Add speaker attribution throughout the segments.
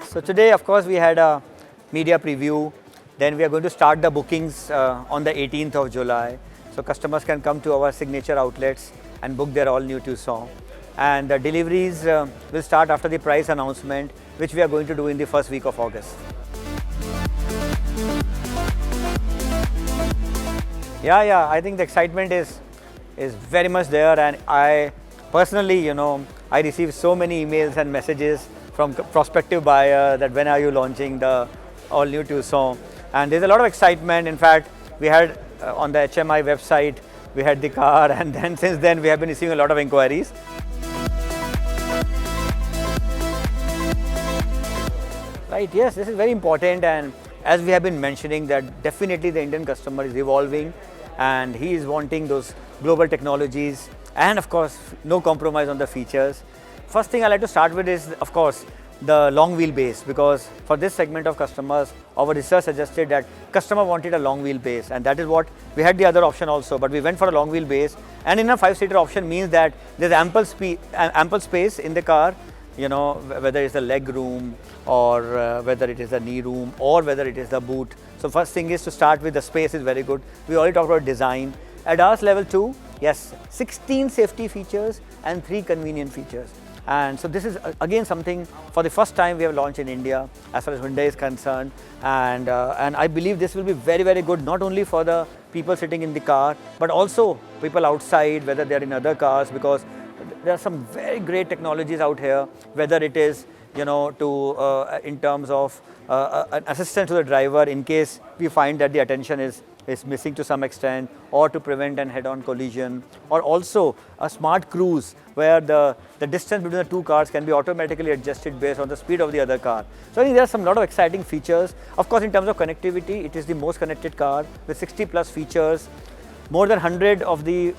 Speaker 1: So today, of course, we had a media preview. Then we are going to start the bookings on the 18th of July. So customers can come to our signature outlets and book their all-new Tucson. And the deliveries will start after the price announcement, which we are going to do in the first week of August. Yeah, I think the excitement is very much there, and I personally, I receive so many emails and messages from prospective buyer that when are you launching the all-new Tucson, and there's a lot of excitement. In fact, we had on the HMI website, we had the car, and then since then we have been receiving a lot of inquiries. Right, yes, this is very important, and as we have been mentioning that definitely the Indian customer is evolving and he is wanting those global technologies and of course no compromise on the features. First thing I like to start with is of course the long wheelbase, because for this segment of customers our research suggested that customer wanted a long wheelbase, and that is what we had the other option also, but we went for a long wheelbase. And in a 5-seater option means that there's ample space in the car, whether it's the leg room or whether it is the knee room or whether it is the boot. So first thing is to start with the space is very good. We already talked about design. ADAS level 2, yes, 16 safety features and 3 convenient features. And so this is again something for the first time we have launched in India as far as Hyundai is concerned, and I believe this will be very, very good not only for the people sitting in the car but also people outside, whether they are in other cars, because there are some very great technologies out here, whether it is in terms of an assistant to the driver in case we find that the attention is missing to some extent, or to prevent an head-on collision, or also a smart cruise where the distance between the two cars can be automatically adjusted based on the speed of the other car. So I think there are some lot of exciting features. Of course, in terms of connectivity, it is the most connected car with 60 plus features. More than 100 of the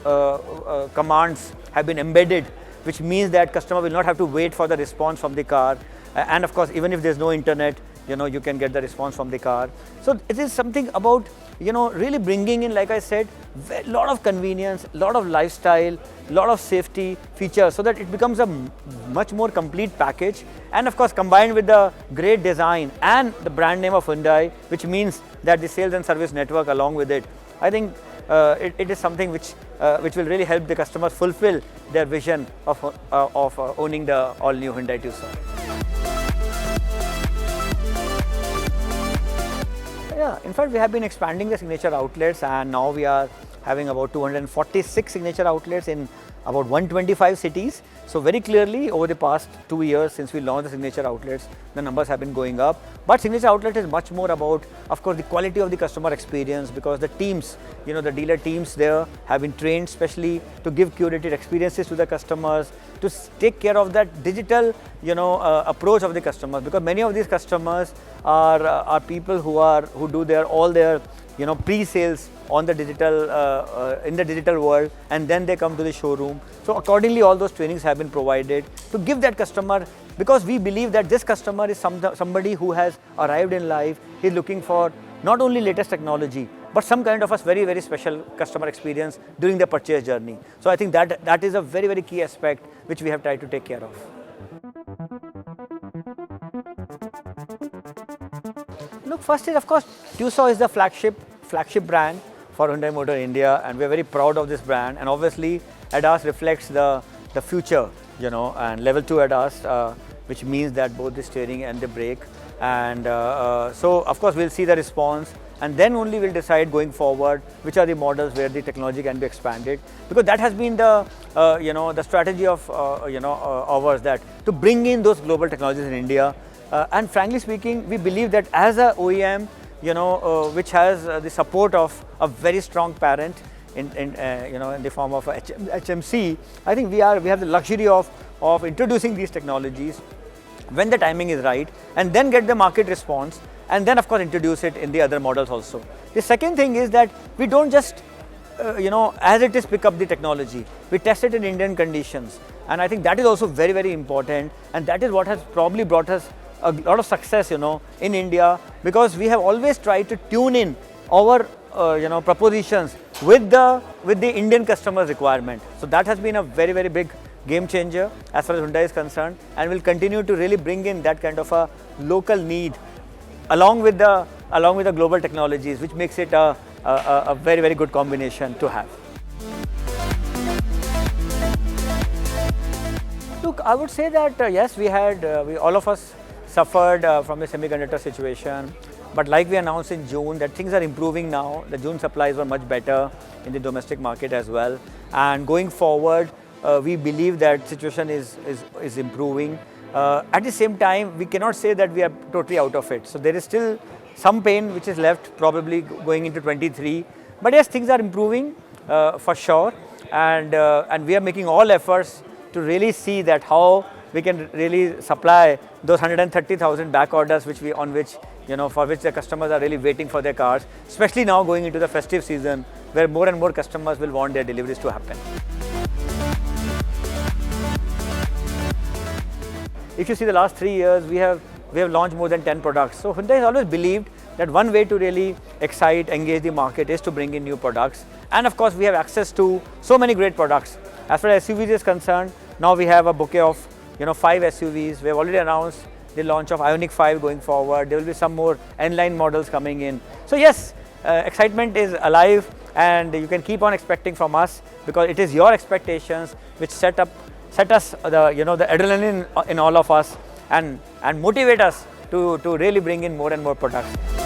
Speaker 1: commands have been embedded, which means that customer will not have to wait for the response from the car. And of course, even if there's no internet, you can get the response from the car. So it is something about, really bringing in, like I said, a lot of convenience, a lot of lifestyle, a lot of safety features, so that it becomes a much more complete package. And of course, combined with the great design and the brand name of Hyundai, which means that the sales and service network along with it, I think it is something which will really help the customers fulfill their vision of owning the all-new Hyundai Tucson. Yeah, in fact, we have been expanding the signature outlets, and now we are having about 246 signature outlets in about 125 cities. So very clearly over the past 2 years since we launched the signature outlets, the numbers have been going up. But signature outlet is much more about, of course, the quality of the customer experience, because the teams, the dealer teams there have been trained specially to give curated experiences to the customers, to take care of that digital, approach of the customers, because many of these customers are people who do all their pre-sales on the digital in the digital world, and then they come to the showroom. So accordingly, all those trainings have been provided to give that customer, because we believe that this customer is somebody who has arrived in life. He's looking for not only latest technology but some kind of a very, very special customer experience during the purchase journey. So I think that is a very, very key aspect which we have tried to take care of. Look, first is of course Tucson is the flagship brand for Hyundai Motor India, and we are very proud of this brand. And obviously ADAS reflects the future, and level 2 ADAS, which means that both the steering and the brake. And so of course we'll see the response, and then only we'll decide going forward which are the models where the technology can be expanded, because that has been the the strategy of ours, that to bring in those global technologies in India. And frankly speaking, we believe that as a OEM, which has the support of a very strong parent in the form of HMC, I think we have the luxury of introducing these technologies when the timing is right, and then get the market response, and then of course introduce it in the other models also. The second thing is that we don't just as it is pick up the technology. We test it in Indian conditions. And I think that is also very, very important, and that is what has probably brought us a lot of success, in India, because we have always tried to tune in our propositions with the Indian customer's requirement. So that has been a very, very big game changer as far as Hyundai is concerned, and will continue to really bring in that kind of a local need along with the global technologies, which makes it a very, very good combination to have. Look, I would say that yes, we all of us suffered from the semiconductor situation, but like we announced in June, that things are improving now. The June supplies were much better in the domestic market as well, and going forward, we believe that situation is improving. At the same time, we cannot say that we are totally out of it. So there is still some pain which is left, probably going into 23. But yes, things are improving for sure, and we are making all efforts to really see that how we can really supply those 130,000 back orders for which the customers are really waiting for their cars, especially now going into the festive season, where more and more customers will want their deliveries to happen. If you see the last 3 years, we have launched more than 10 products. So Hyundai has always believed that one way to really engage the market is to bring in new products. And of course, we have access to so many great products. As far as SUVs is concerned, now we have a bouquet of 5 SUVs. We have already announced the launch of Ioniq 5 going forward. There will be some more N-line models coming in. So yes, excitement is alive, and you can keep on expecting from us, because it is your expectations which set us the adrenaline in all of us, and motivate us to really bring in more and more products.